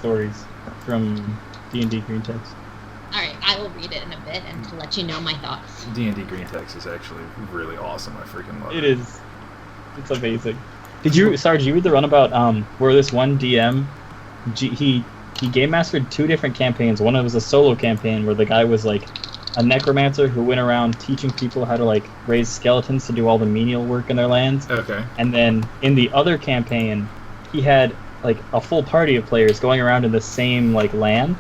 stories from D&D Green Text. Alright, I will read it in a bit and to let you know my thoughts. D&D Green Text is actually really awesome. I freaking love it. It is. It's amazing. Sarge, you read the run about where this one DM, he game mastered 2 different campaigns. One was a solo campaign where the guy was like a necromancer who went around teaching people how to like raise skeletons to do all the menial work in their lands. Okay. And then in the other campaign, he had like a full party of players going around in the same like land,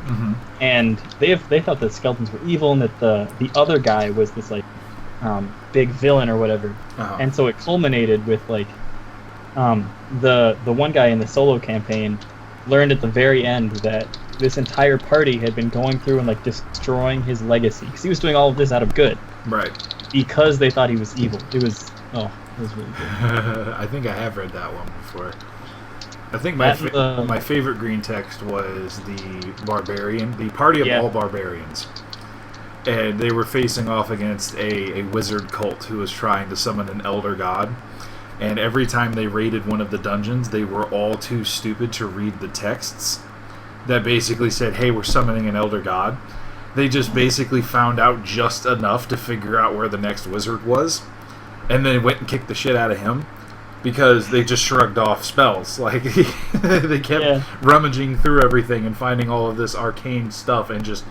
and they thought that skeletons were evil and that the other guy was this like big villain or whatever. And so it culminated with like the one guy in the solo campaign learned at the very end that this entire party had been going through and like destroying his legacy because he was doing all of this out of good, right? Because they thought he was evil. It was really good. I think I have read that one before. I think my favorite green text was the barbarian, the party of all barbarians, and they were facing off against a wizard cult who was trying to summon an elder god. And every time they raided one of the dungeons, they were all too stupid to read the texts that basically said, hey, we're summoning an elder god. They just basically found out just enough to figure out where the next wizard was, and then went and kicked the shit out of him because they just shrugged off spells. Like, they kept rummaging through everything and finding all of this arcane stuff and just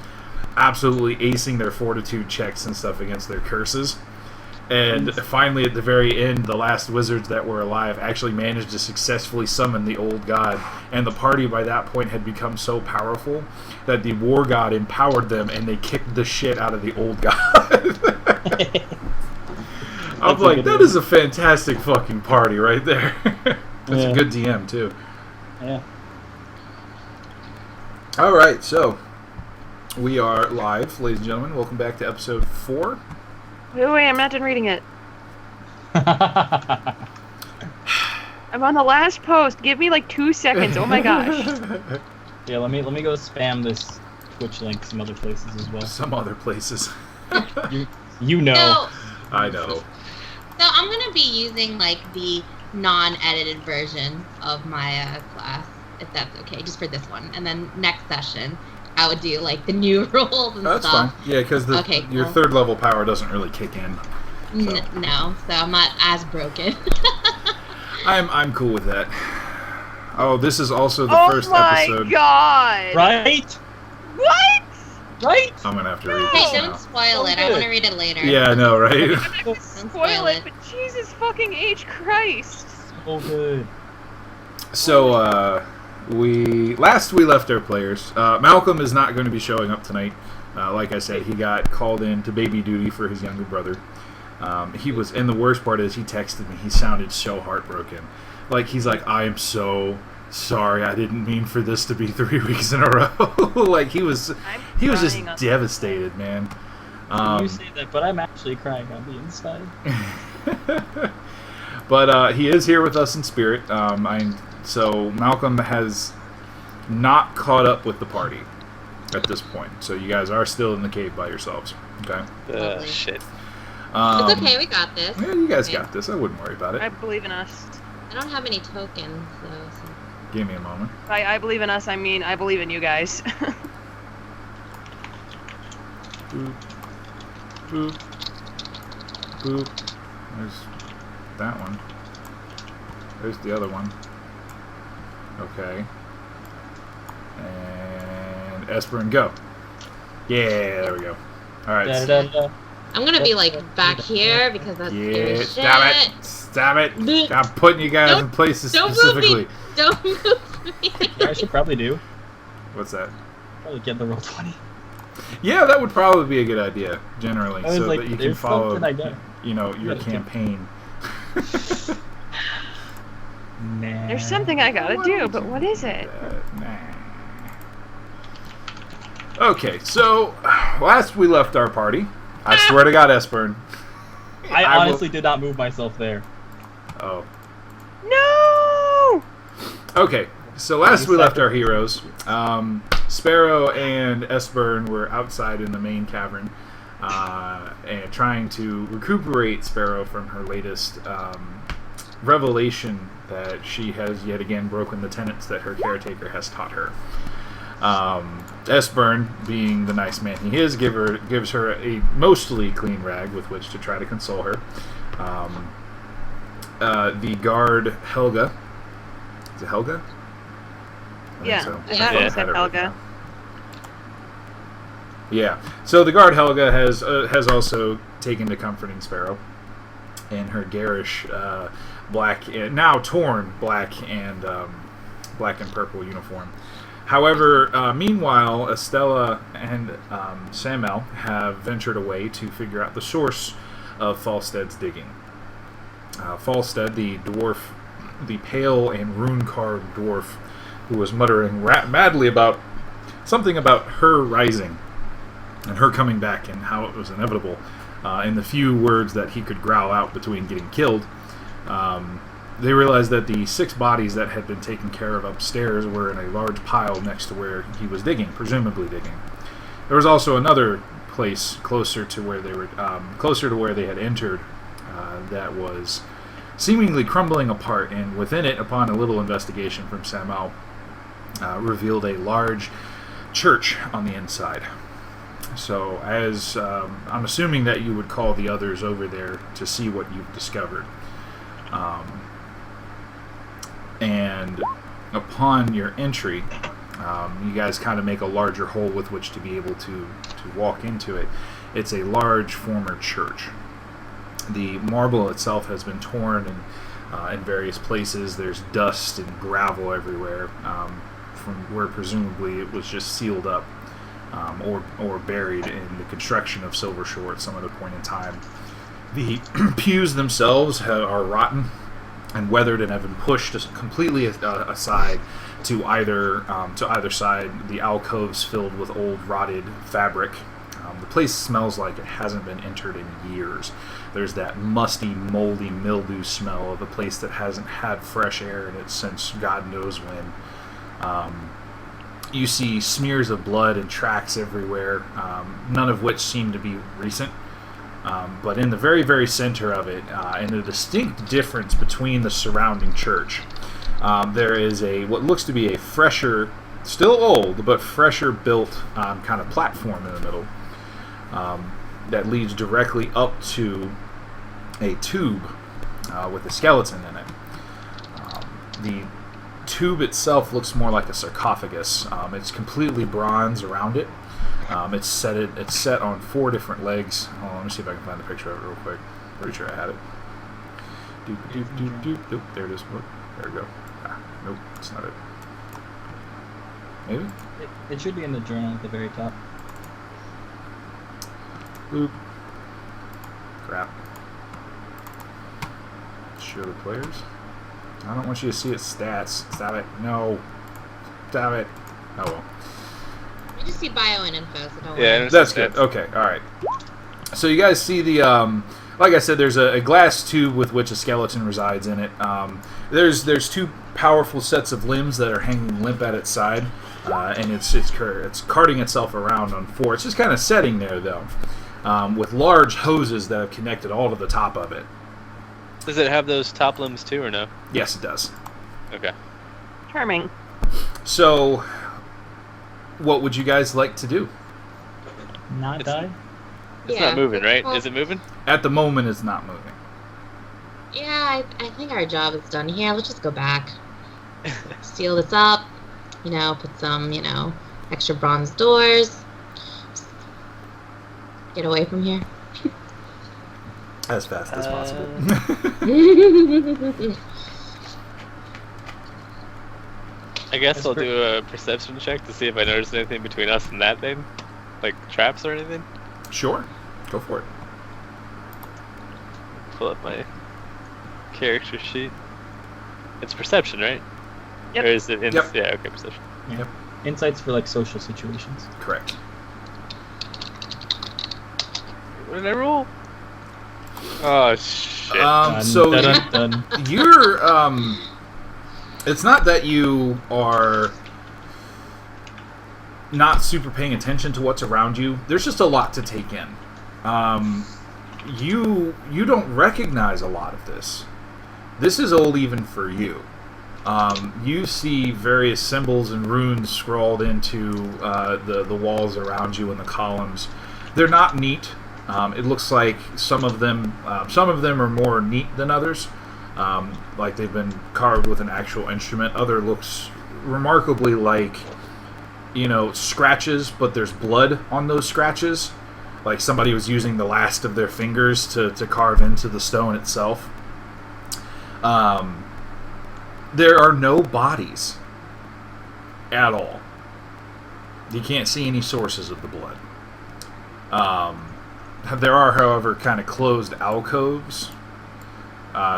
absolutely acing their fortitude checks and stuff against their curses. And finally, at the very end, the last wizards that were alive actually managed to successfully summon the old god. And the party by that point had become so powerful that the war god empowered them, and they kicked the shit out of the old god. I'm like, that is a fantastic fucking party right there. That's a good DM, too. Yeah. Alright, so we are live, ladies and gentlemen. Welcome back to episode 4. Wait, I'm not done reading it. I'm on the last post. Give me like 2 seconds. Oh my gosh. Yeah, let me go spam this Twitch link some other places as well. Some other places. you know. So, I know. So I'm gonna be using like the non-edited version of my class, if that's okay, just for this one. And then next session, I would do like the new rules and stuff. That's fine. Yeah, because your third level power doesn't really kick in. So. No, so I'm not as broken. I'm cool with that. Oh, this is also the first episode. Oh my god! Right? What? Right? I'm gonna have to read Hey, this don't now. spoil it. I want to read it later. Yeah, I know, right? I'm not gonna spoil it, but Jesus fucking H Christ! So good. So, last we left our players. Malcolm is not going to be showing up tonight. Like I said, he got called in to baby duty for his younger brother. He was, and the worst part is, he texted me. He sounded so heartbroken. Like, he's like, I am so sorry. I didn't mean for this to be 3 weeks in a row. Like, he was just devastated, man. You say that, but I'm actually crying on the inside. But he is here with us in spirit. So Malcolm has not caught up with the party at this point. So you guys are still in the cave by yourselves. Okay. Shit. It's okay, we got this. Yeah, you guys got this. I wouldn't worry about it. I believe in us. I don't have any tokens, though. So. Give me a moment. I believe in us, I mean, I believe in you guys. Boop. Boop. Boop. There's that one. There's the other one. Okay. And Estbern, go. Yeah, there we go. Alright. I'm gonna be like back here because that's scary shit. Stop it! I'm putting you guys in places specifically. Don't move me! I should probably do. What's that? Probably get the roll 20. Yeah, that would probably be a good idea, generally, so like, that you can follow, your Yeah, campaign. Nah. There's something I gotta do, but what is it? Okay, so last we left our party, I swear to God, Estbern. I honestly did not move myself there. Oh. No! Okay, so last we left our heroes, Sparrow and Estbern were outside in the main cavern, and trying to recuperate Sparrow from her latest revelation that she has yet again broken the tenets that her caretaker has taught her. Estbern, being the nice man he is, gives her a mostly clean rag with which to try to console her. The guard, Helga. Is it Helga? Yeah, so. that said Helga. Yeah. So the guard Helga has also taken to comforting Sparrow in her garish black, now torn black and purple uniform. However, meanwhile, Estella and Samael have ventured away to figure out the source of Falstad's digging. Falstad, the dwarf, the pale and rune-carved dwarf, who was muttering madly about something about her rising and her coming back and how it was inevitable, in the few words that he could growl out between getting killed, they realized that the 6 bodies that had been taken care of upstairs were in a large pile next to where he was digging, presumably digging. There was also another place closer to where they had entered, that was seemingly crumbling apart, and within it, upon a little investigation from Samael, revealed a large church on the inside. So, as I'm assuming that you would call the others over there to see what you've discovered. And upon your entry, you guys kind of make a larger hole with which to be able to walk into it. It's a large former church. The marble itself has been torn in various places. There's dust and gravel everywhere, from where presumably it was just sealed up or buried in the construction of Silver Shore at some other point in time. The pews themselves are rotten and weathered and have been pushed completely aside to either side. The alcoves filled with old rotted fabric. The place smells like it hasn't been entered in years. There's that musty, moldy mildew smell of a place that hasn't had fresh air in it since God knows when. You see smears of blood and tracks everywhere, none of which seem to be recent. But in the very, very center of it, and a distinct difference between the surrounding church, there is what looks to be a fresher, still old, but fresher built kind of platform in the middle that leads directly up to a tube with a skeleton in it. The tube itself looks more like a sarcophagus. It's completely bronze around it. It's set on 4 different legs. Hold on, let me see if I can find a picture of it real quick. Pretty sure I had it. Doop. There it is. There we go. Nope, that's not it. Maybe? It should be in the journal at the very top. Boop. Crap. Show the players. I don't want you to see its stats. Stop it. No. Stop it. Oh well. You just see bio and info, so don't Yeah, worry. That's good. Okay, alright. So you guys see the, like I said, there's a glass tube with which a skeleton resides in it. There's 2 powerful sets of limbs that are hanging limp at its side, and it's carting itself around on 4. It's just kind of sitting there, though, with large hoses that have connected all to the top of it. Does it have those top limbs too, or no? Yes, it does. Okay. Charming. So, what would you guys like to do? Not die? It's not moving, right? Is it moving? At the moment, it's not moving. Yeah, I think our job is done here. Let's just go back. Seal this up. Put some, extra bronze doors. Just get away from here. As fast as possible. I guess I'll do a perception check to see if I notice anything between us and that thing. Like traps or anything. Sure. Go for it. Pull up my character sheet. It's perception, right? Yep. Or is it Yep. Yeah, okay, perception. Yep. Insights for like social situations. Correct. What did I roll? Oh shit. So Dun. you're it's not that you are not super paying attention to what's around you. There's just a lot to take in. You don't recognize a lot of this. This is old even for you. You see various symbols and runes scrawled into the walls around you and the columns. They're not neat. It looks like some of them are more neat than others, like they've been carved with an actual instrument. Other looks remarkably like, scratches, but there's blood on those scratches, like somebody was using the last of their fingers to carve into the stone itself. There are no bodies at all. You can't see any sources of the blood. There are, however, kind of closed alcoves.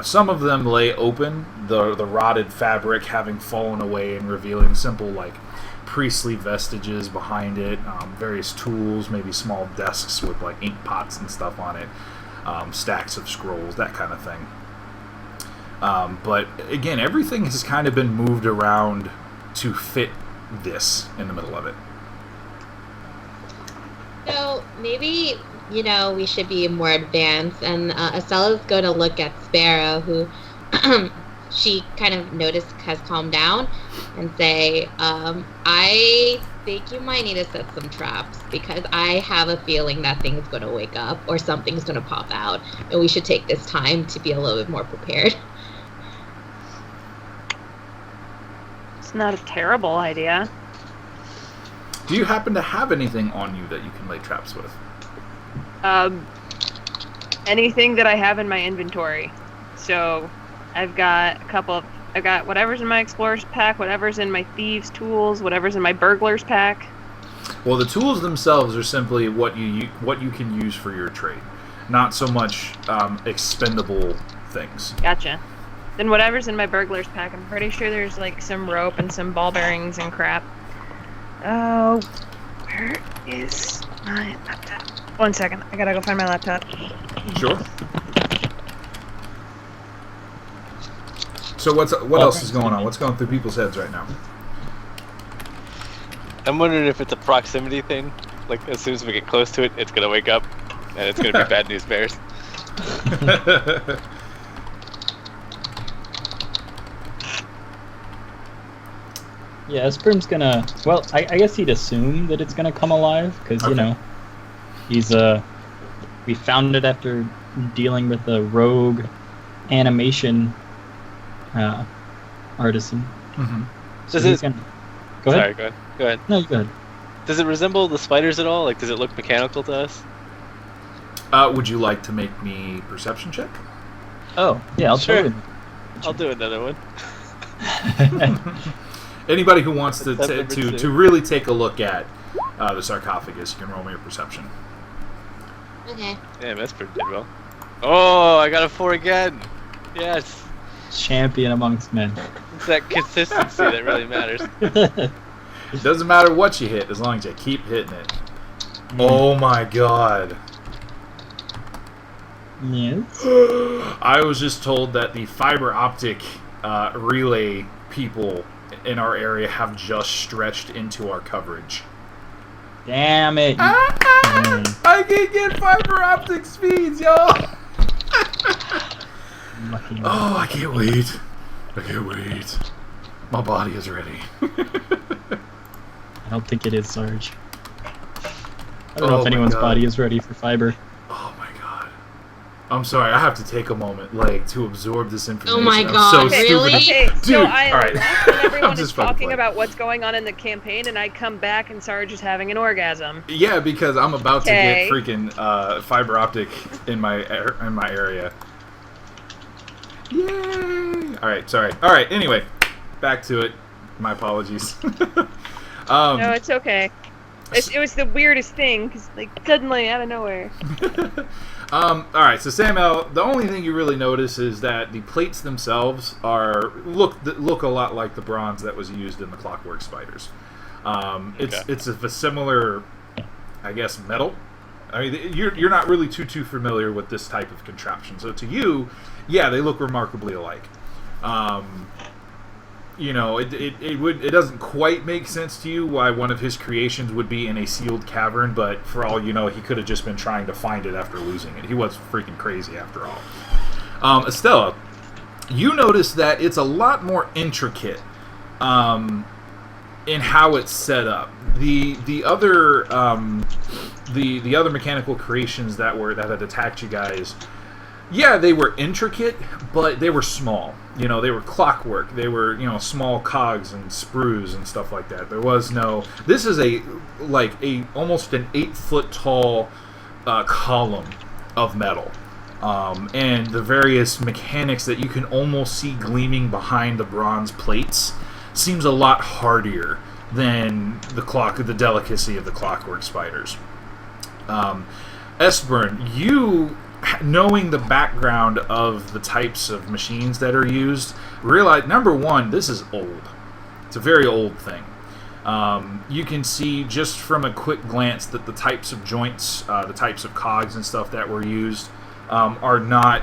Some of them lay open, the rotted fabric having fallen away and revealing simple, priestly vestiges behind it, various tools, maybe small desks with, ink pots and stuff on it, stacks of scrolls, that kind of thing. But, again, everything has kind of been moved around to fit this in the middle of it. So, maybe, we should be more advanced, and Estella's going to look at Sparrow, who she kind of noticed has calmed down, and say, I think you might need to set some traps, because I have a feeling that thing's going to wake up, or something's going to pop out, and we should take this time to be a little bit more prepared. It's not a terrible idea. Do you happen to have anything on you that you can lay traps with? Anything that I have in my inventory. So, I've got whatever's in my explorer's pack, whatever's in my thieves' tools, whatever's in my burglar's pack. Well, the tools themselves are simply what you can use for your trade, not so much expendable things. Gotcha. Then whatever's in my burglar's pack, I'm pretty sure there's some rope and some ball bearings and crap. Oh, where is my laptop? 1 second, I gotta go find my laptop. Sure. So what else is going on? What's going through people's heads right now? I'm wondering if it's a proximity thing. As soon as we get close to it, it's gonna wake up, and it's gonna be bad news bears. Yeah, Estbern's gonna... Well, I guess he'd assume that it's gonna come alive, because, he's, we found it after dealing with a rogue animation artisan. Mm-hmm. So he's gonna... Go ahead. Sorry, go ahead. No, go ahead. Does it resemble the spiders at all? Does it look mechanical to us? Would you like to make me perception check? Oh, yeah, I'll Sure. totally... I'll do another one. Anybody who wants to That's really take a look at the sarcophagus, you can roll me your perception. Okay. Damn, that's pretty did well. Oh, I got a 4 again. Yes. Champion amongst men. It's that consistency that really matters. It doesn't matter what you hit as long as you keep hitting it. Oh my god. Yes. I was just told that the fiber optic relay people in our area have just stretched into our coverage. Damn it. I can get fiber optic speeds, y'all. Oh, I can't wait. I can't wait. My body is ready. I don't think it is, Sarge. I don't know if anyone's body is ready for fiber. Oh my god. I'm sorry, I have to take a moment, to absorb this information. Oh my I'm god, so really? stupid. Okay, Dude, so I alright. left when everyone I'm is just fucking talking playing. about what's going on in the campaign, and I come back and Sarge is having an orgasm. Yeah, because I'm about to get Okay. freaking fiber optic in my area. Yay! Alright, sorry. Alright, anyway, back to it. My apologies. No, it's okay. It was the weirdest thing, because, suddenly, out of nowhere. Alright, so Samael, the only thing you really notice is that the plates themselves look a lot like the bronze that was used in the Clockwork Spiders. It's of a similar, I guess, metal. I mean, you're not really too familiar with this type of contraption, so to you, yeah, they look remarkably alike. It doesn't quite make sense to you why one of his creations would be in a sealed cavern, but for all you know, he could have just been trying to find it after losing it. He was freaking crazy after all. Estella, you notice that it's a lot more intricate in how it's set up. The other mechanical creations that had attacked you guys, yeah, they were intricate, but they were small. You know, they were clockwork. They were, you know, small cogs and sprues and stuff like that. There was no. This is almost an 8-foot tall column of metal. And the various mechanics that you can almost see gleaming behind the bronze plates seems a lot hardier than the delicacy of the clockwork spiders. Estbern, you, knowing the background of the types of machines that are used, realize, number one, this is old. It's a very old thing. You can see just from a quick glance that the types of joints, the types of cogs and stuff that were used are not,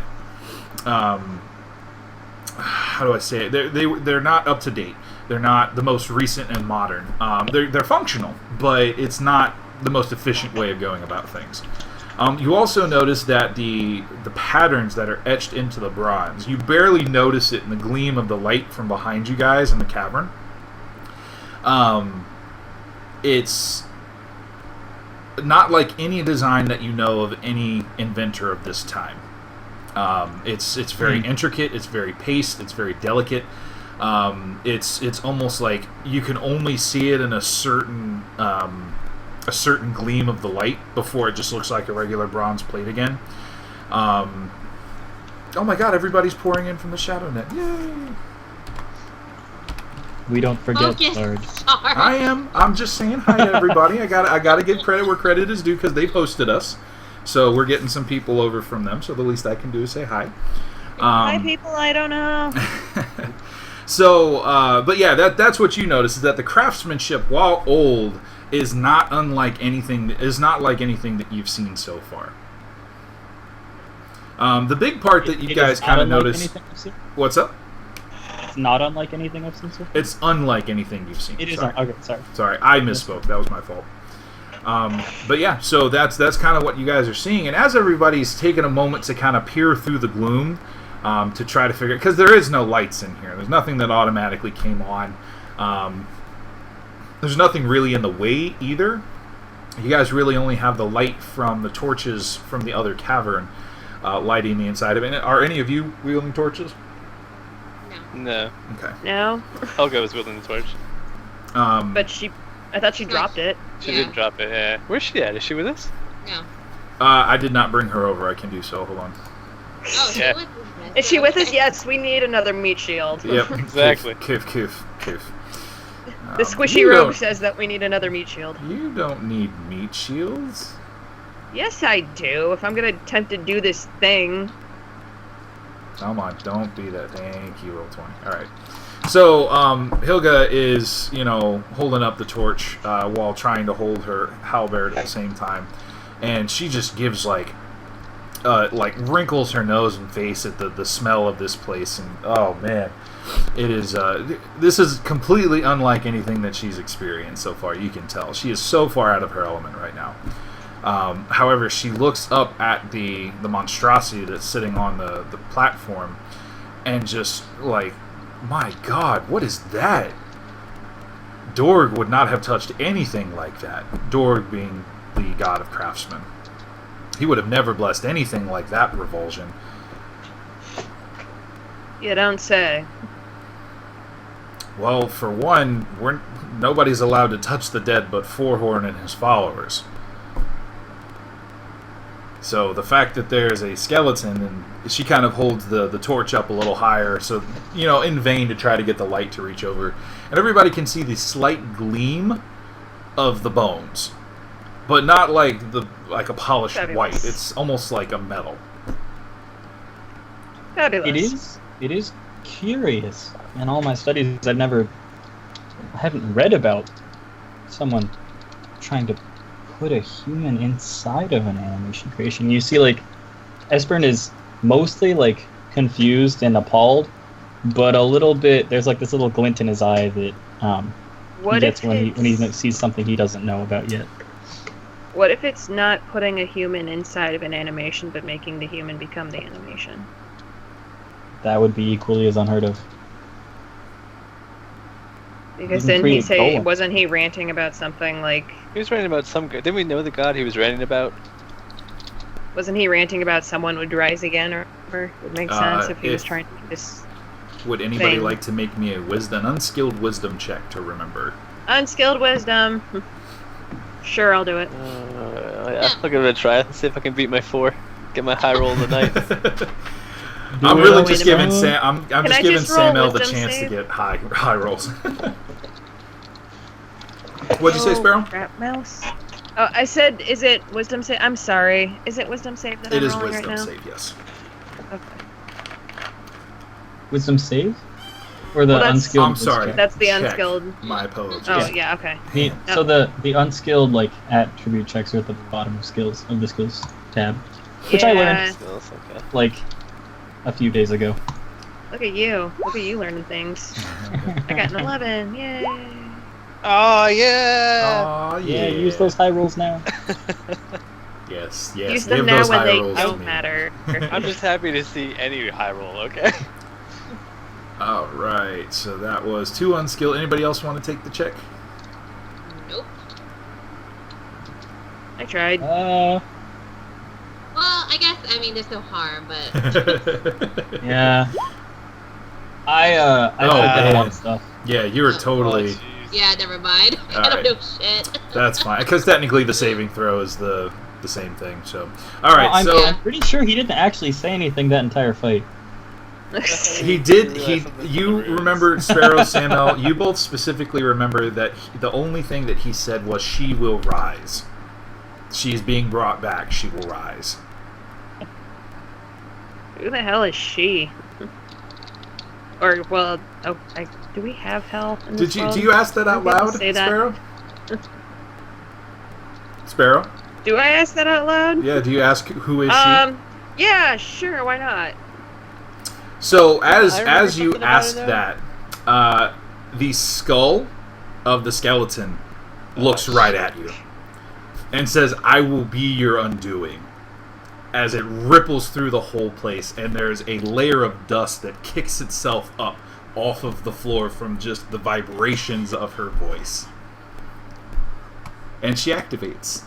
how do I say it? They're not up to date. They're not the most recent and modern. They're functional, but it's not the most efficient way of going about things. You also notice that the patterns that are etched into the bronze, you barely notice it in the gleam of the light from behind you guys in the cavern. It's not like any design that you know of any inventor of this time. It's very intricate. It's very paced. It's very delicate. It's almost like you can only see it in a certain gleam of the light before it just looks like a regular bronze plate again. Oh my God! Everybody's pouring in from the shadow net. Yay! We don't forget, Sarge. I am. I'm just saying hi to everybody. I gotta give credit where credit is due because they've hosted us, so we're getting some people over from them. So the least I can do is say hi. Hi, people I don't know. So, but yeah, that's what you notice is that the craftsmanship, while old, is not like anything that you've seen so far. The big part that you guys kind of notice. What's up? It's not unlike anything I've seen so far? It's unlike anything you've seen. It is. Sorry. Okay, sorry. Sorry, I misspoke. That was my fault. But yeah, so that's kind of what you guys are seeing. And as everybody's taking a moment to kind of peer through the gloom to try to figure, because there is no lights in here. There's nothing that automatically came on. There's nothing really in the way either. You guys really only have the light from the torches from the other cavern lighting the inside of it. Are any of you wielding torches? No. Okay. No. Helga was wielding the torch. But I thought she dropped it. She did drop it, yeah. Where's she at? Is she with us? No. I did not bring her over. I can do so. Hold on. Oh, Yeah. Is she with us? Yes, we need another meat shield. Yep. Exactly. Koof. The squishy rogue says that we need another meat shield. You don't need meat shields. Yes, I do. If I'm going to attempt to do this thing. Come on, don't be that. Thank you, roll 20. Alright. So, Hilga is, holding up the torch while trying to hold her halberd at the same time. And she just gives, wrinkles her nose and face at the smell of this place. And, oh, man. It is, this is completely unlike anything that she's experienced so far. You can tell. She is so far out of her element right now. However, she looks up at the monstrosity that's sitting on the platform and just my God, what is that? Dorg would not have touched anything like that. Dorg being the god of craftsmen. He would have never blessed anything like that revulsion. You don't say. Well, for one, nobody's allowed to touch the dead but Forehorn and his followers. So the fact that there's a skeleton, and she kind of holds the torch up a little higher, so, in vain to try to get the light to reach over. And everybody can see the slight gleam of the bones. But not like a polished white. It's almost like a metal. Fabulous. It is curious. In all my studies, I haven't read about someone trying to put a human inside of an animation creation. You see, Estbern is mostly, confused and appalled, but a little bit, there's, this little glint in his eye that he gets when he sees something he doesn't know about yet. What if it's not putting a human inside of an animation, but making the human become the animation? that would be equally as unheard of. Because You can didn't he create say, golems. wasn't he ranting about something like, He was ranting about some god. Didn't we know the god he was ranting about? wasn't he ranting about someone would rise again, or would make sense if he was trying to do this Would anybody thing. like to make me an unskilled wisdom check to remember? Unskilled wisdom. Sure, I'll do it. Yeah, I'll give it a try. Let's see if I can beat my 4. Get my high roll of the night. I'm it really all just in a giving row. I'm Can just I giving just roll Samael the wisdom chance save? to get high rolls. What'd you say, Sparrow? Crap, mouse. Oh, I said, is it wisdom save? I'm sorry. Is it wisdom save that It I'm is rolling wisdom right now? save, yes. Okay. Wisdom save? Or the Well, that's- unskilled? I'm sorry. check? That's the Check. unskilled. My apologies. Oh, yeah, okay. So the unskilled like attribute checks are at the bottom of skills of the skills tab, which I learned Skills, okay. like a few days ago. Look at you. Look at you learning things. I got an 11. Yay. Oh yeah! Oh, Yeah, use those high rolls now. Yes, Use give them now those when high they rolls to don't me. matter. I'm just happy to see any high roll. Okay. All right, so that was 2 unskilled. Anybody else want to take the check? Nope. I tried. Well, I guess, there's no harm, but... Yeah. I Oh, took a lot man. of stuff. Yeah, you were Oh, totally. jeez. Yeah, never mind. I Alright. don't know shit. That's fine, because technically the saving throw is the same thing. So, all right. I'm, So I'm pretty sure he didn't actually say anything that entire fight. he did. You remember Sparrow, Samael. You both specifically remember that the only thing that he said was, "She will rise. She's being brought back. She will rise." Who the hell is she? Or, well, do we have hell in this Did you? world? Do you ask that out Did people loud, say that? Sparrow? Sparrow? Do I ask that out loud? Yeah. Do you ask who is she? Yeah, sure, why not? So I remember as you something about asked it, that, the skull of the skeleton looks right at you and says, "I will be your undoing." As it ripples through the whole place, and there's a layer of dust that kicks itself up off of the floor from just the vibrations of her voice. And she activates.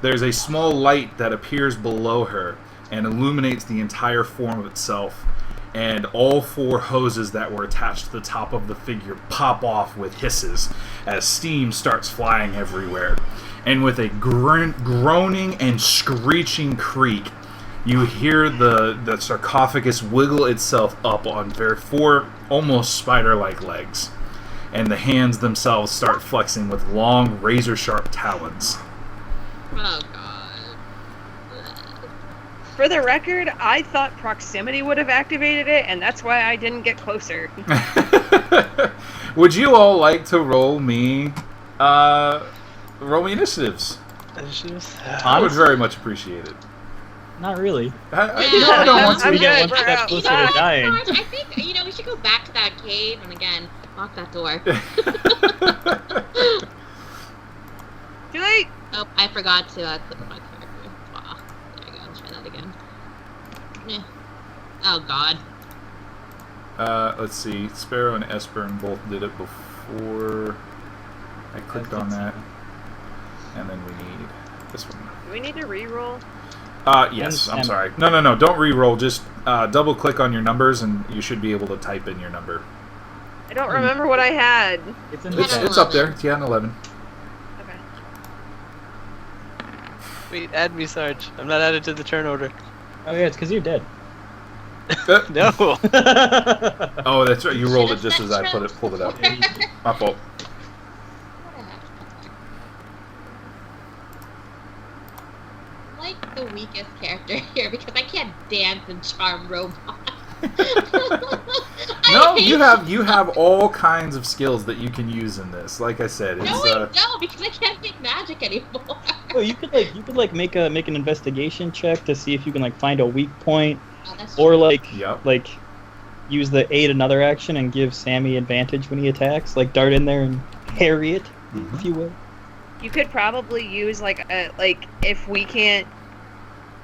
There's a small light that appears below her and illuminates the entire form of itself, and all 4 hoses that were attached to the top of the figure pop off with hisses as steam starts flying everywhere. And with a groaning and screeching creak, you hear the sarcophagus wiggle itself up on 4 almost spider-like legs, and the hands themselves start flexing with long, razor-sharp talons. Oh, God. For the record, I thought proximity would have activated it, and that's why I didn't get closer. Would you all like to roll me initiatives? I would very much appreciate it. Not really. I don't want to. We I'm get good. one We're step out. closer to dying. Sarge, I think, we should go back to that cave and again, lock that door. Too late! Oh, I forgot to click on my character. Wow. There you go, let's try that again. Yeah. Oh, God. Let's see. Sparrow and Estbern both did it before. I clicked on that. And then we need this one. Do we need to re-roll? Yes, And I'm Sam. sorry. No, don't re-roll. Just double click on your numbers and you should be able to type in your number. I don't remember what I had. It's in the It's- chat. It's up there. It's 11. Okay. Wait, add me, Sarge. I'm not added to the turn order. Oh yeah, it's because you're dead. No. Oh, that's right. You rolled it just as I pulled it out. My fault. I'm like the weakest character here because I can't dance and charm robots. No, you have all kinds of skills that you can use in this. Like I said, it's No, I don't because I can't make magic anymore. Well, you could make an investigation check to see if you can find a weak point, Oh, that's or true. use the aid another action and give Sammy advantage when he attacks. Like dart in there and harry it, if you will. You could probably use if we can't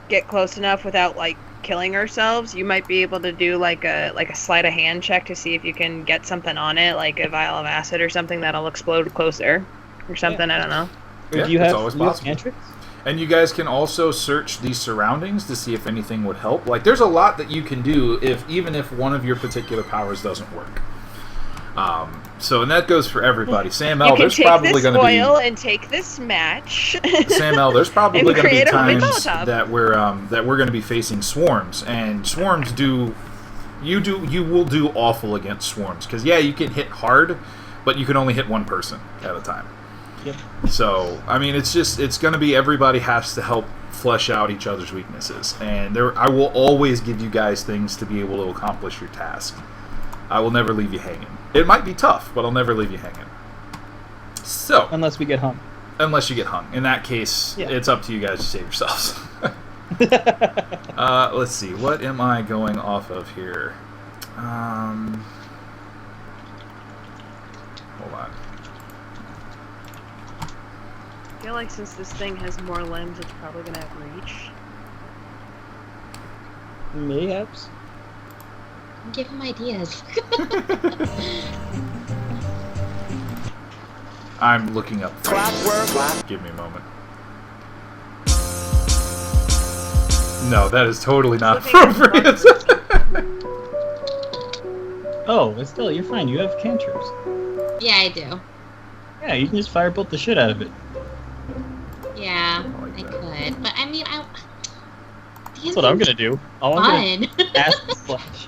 get close enough without killing ourselves, you might be able to do like a sleight of hand check to see if you can get something on it, like a vial of acid or something that'll explode closer, or something. I don't know. Yeah, do you it's have, always do you have possible. cantrips? And you guys can also search the surroundings to see if anything would help. Like, there's a lot that you can do even if one of your particular powers doesn't work. So, and that goes for everybody. Samael, there's probably going to be... You can take this oil and take this match. Samael, there's probably going to be times Molotov. that we're going to be facing swarms, and swarms you will do awful against swarms, because yeah, you can hit hard, but you can only hit one person at a time. Yep. So, I mean, it's going to be everybody has to help flesh out each other's weaknesses, and I will always give you guys things to be able to accomplish your task. I will never leave you hanging. It might be tough, but I'll never leave you hanging. So, Unless we get hung. unless you get hung. In that case, Yeah. it's up to you guys to save yourselves. Let's see. What am I going off of here? Hold on. I feel like since this thing has more limbs, it's probably gonna have reach. Mayhaps. Give him ideas. I'm looking up. Clockwork. Give me a moment. No, that is totally not appropriate. Oh, Estella, you're fine. You have cantrips. Yeah, I do. Yeah, you can just firebolt the shit out of it. Yeah, I like I that. could. But I mean, That's what I'm gonna do. All I'm gonna fun. acid splash.